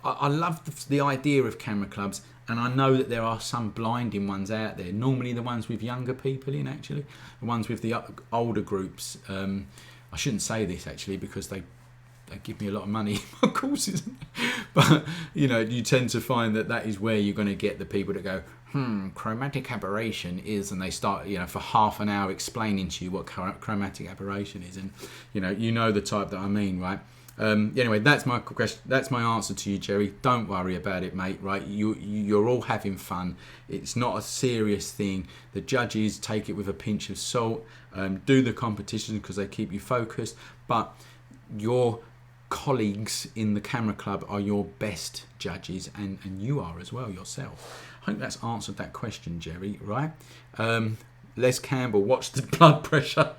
Speaker 1: I love the idea of camera clubs, and I know that there are some blinding ones out there. Normally the ones with younger people in, actually. The ones with the older groups. I shouldn't say this, actually, because they give me a lot of money on courses, but you know, you tend to find that is where you're going to get the people that go, chromatic aberration is, and they start, you know, for half an hour explaining to you what chromatic aberration is, and you know the type that I mean, right? Anyway, that's my question. That's my answer to you, Jerry. Don't worry about it, mate. Right? You're all having fun. It's not a serious thing. The judges take it with a pinch of salt. Do the competitions because they keep you focused, but your colleagues in the camera club are your best judges, and you are as well yourself. I hope that's answered that question, Jerry, right? Les Campbell, watch the blood pressure.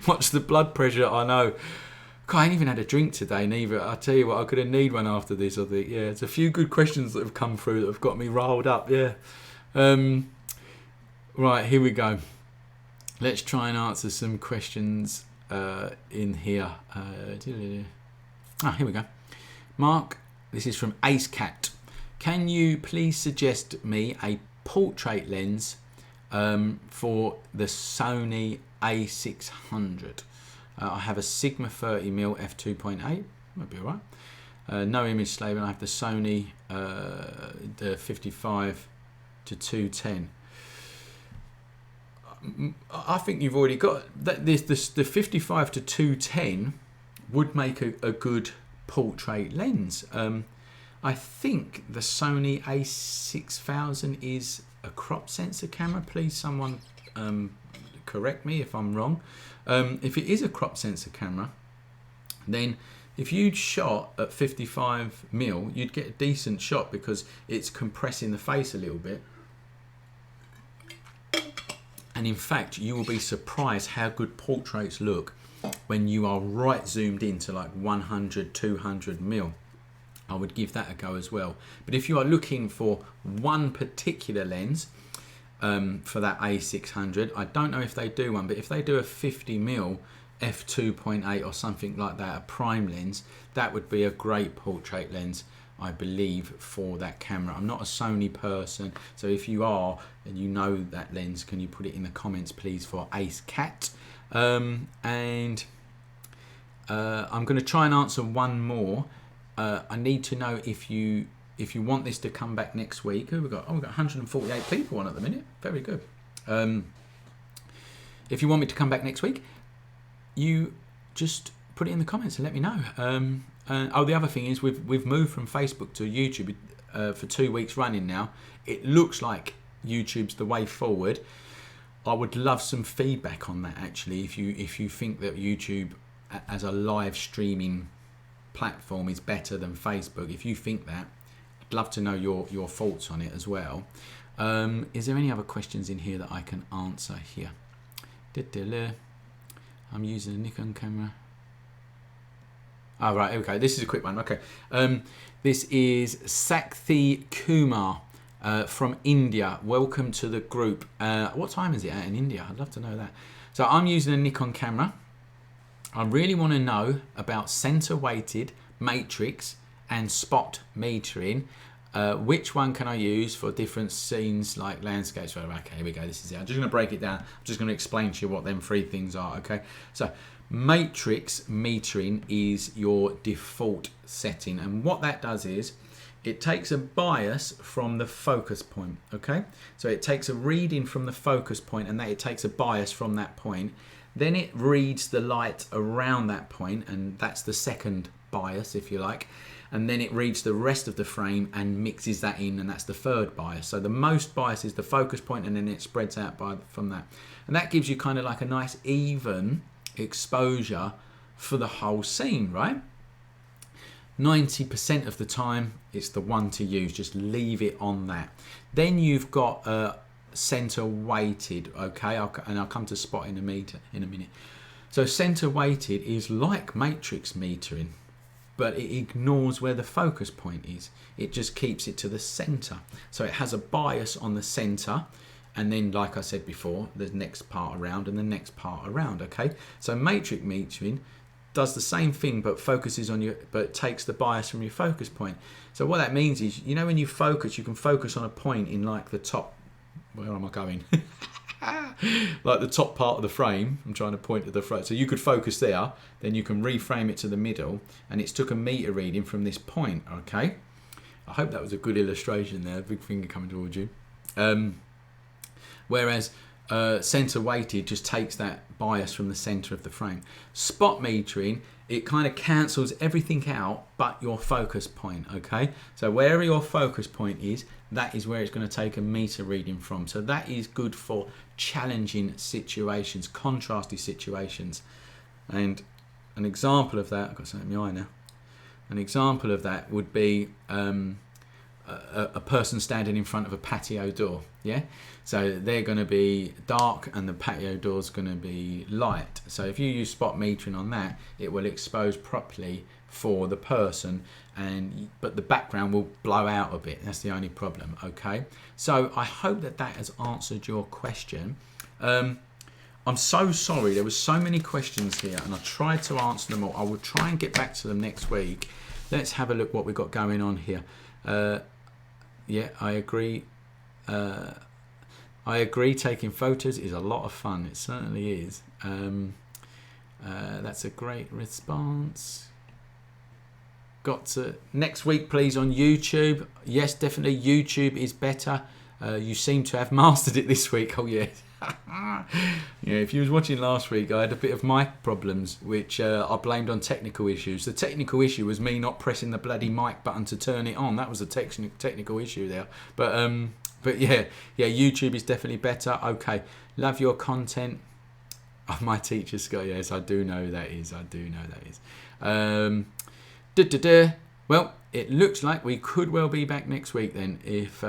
Speaker 1: Watch the blood pressure, I know. God, I ain't even had a drink today neither. I tell you what, I could have need one after this, I think. Yeah, it's a few good questions that have come through that have got me riled up, yeah. Right, here we go. Let's try and answer some questions in here. Here we go. Mark, this is from Ace Cat. Can you please suggest me a portrait lens for the Sony A600? I have a Sigma 30mm f2.8. Might be alright. No image slave, and I have the Sony the 55 to 210. I think you've already got that. The 55 to 210 would make a good portrait lens. I think the Sony A6000 is a crop sensor camera. Please, someone correct me if I'm wrong. If it is a crop sensor camera, then if you'd shot at 55mm, you'd get a decent shot because it's compressing the face a little bit. And in fact, you will be surprised how good portraits look when you are right zoomed into like 100, 200mm. I would give that a go as well. But if you are looking for one particular lens for that A600, I don't know if they do one, but if they do a 50mm f2.8 or something like that, a prime lens, that would be a great portrait lens, I believe, for that camera. I'm not a Sony person, so if you are and you know that lens, can you put it in the comments, please, for Ace Cat? I'm going to try and answer one more. I need to know if you want this to come back next week. Who we got? Oh, we've got 148 people on at the minute. Very good. If you want me to come back next week, you just put it in the comments and let me know. The other thing is we've moved from Facebook to YouTube for 2 weeks running now. It looks like YouTube's the way forward. I would love some feedback on that, actually. If you think that YouTube as a live streaming platform is better than Facebook, if you think that, I'd love to know your thoughts on it as well. Is there any other questions in here that I can answer here? I'm using a Nikon camera. Oh, right, okay, this is a quick one. Okay, this is Sakthi Kumar from India. Welcome to the group. What time is it at in India? I'd love to know that. So I'm using a Nikon camera. I really want to know about center weighted matrix and spot metering. which one can I use for different scenes like landscapes? Well, okay, here we go. This is it. I'm just going to break it down. I'm just going to explain to you what them 3 things are. Okay, so matrix metering is your default setting, and what that does is it takes a bias from the focus point. Okay, so it takes a reading from the focus point, and that it takes a bias from that point. Then it reads the light around that point, and that's the second bias, if you like. And then it reads the rest of the frame and mixes that in, and that's the third bias. So the most bias is the focus point, and then it spreads out from that. And that gives you kind of like a nice even exposure for the whole scene, right? 90% of the time, it's the one to use. Just leave it on that. Then you've got center weighted, okay? And I'll come to spot in a minute. So center weighted is like matrix metering, but it ignores where the focus point is. It just keeps it to the center. So it has a bias on the center, and then, like I said before, the next part around and the next part around, okay? So matrix metering does the same thing, but focuses on but takes the bias from your focus point. So what that means is, you know, when you focus, you can focus on a point in like the top, where am I going? Like the top part of the frame. I'm trying to point at the front. So you could focus there, then you can reframe it to the middle, and it's took a meter reading from this point, okay? I hope that was a good illustration there, big finger coming towards you. Whereas center weighted just takes that bias from the center of the frame. Spot metering, it kind of cancels everything out but your focus point, okay? So wherever your focus point is, that is where it's going to take a meter reading from. So that is good for challenging situations, contrasty situations. And an example of that, I've got something in my eye now. An example of that would be a person standing in front of a patio door, yeah? So they're going to be dark and the patio door's going to be light. So if you use spot metering on that, it will expose properly for the person, but the background will blow out a bit. That's the only problem, okay? So I hope that has answered your question. I'm so sorry, there was so many questions here and I tried to answer them all. I will try and get back to them next week. Let's have a look what we've got going on here. Yeah, I agree. I agree, taking photos is a lot of fun. It certainly is. That's a great response. Got to next week, please, on YouTube. Yes, definitely YouTube is better. You seem to have mastered it this week. Oh, yeah. Yeah, if you was watching last week, I had a bit of mic problems, which I blamed on technical issues. The technical issue was me not pressing the bloody mic button to turn it on. That was a technical issue there. But yeah, YouTube is definitely better. Okay, love your content. Oh, my teacher Scott, yes, I do know that is. Well, it looks like we could well be back next week then, if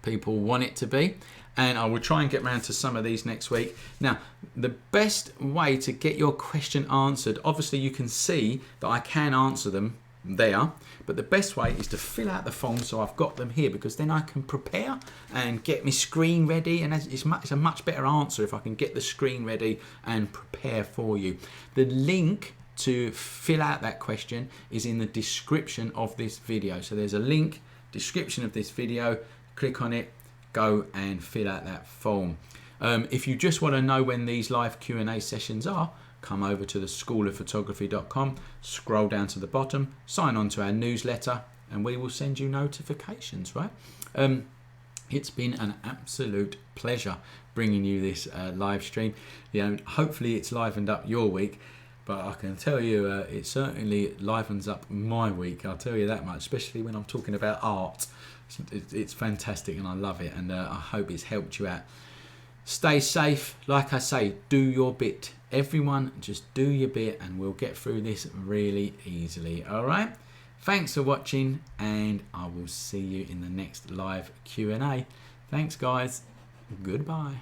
Speaker 1: people want it to be. And I will try and get round to some of these next week. Now, the best way to get your question answered, obviously you can see that I can answer them there, but the best way is to fill out the form so I've got them here, because then I can prepare and get my screen ready, and it's a much better answer if I can get the screen ready and prepare for you. The link to fill out that question is in the description of this video. So there's a link, description of this video, click on it, go and fill out that form. If you just want to know when these live Q&A sessions are, come over to the schoolofphotography.com, scroll down to the bottom, sign on to our newsletter, and we will send you notifications, right? It's been an absolute pleasure bringing you this live stream. You know, hopefully it's livened up your week, but I can tell you it certainly livens up my week, I'll tell you that much, especially when I'm talking about art. It's fantastic and I love it, and I hope it's helped you out. Stay safe. Like I say, do your bit. Everyone, just do your bit and we'll get through this really easily. All right? Thanks for watching, and I will see you in the next live Q&A. Thanks, guys. Goodbye.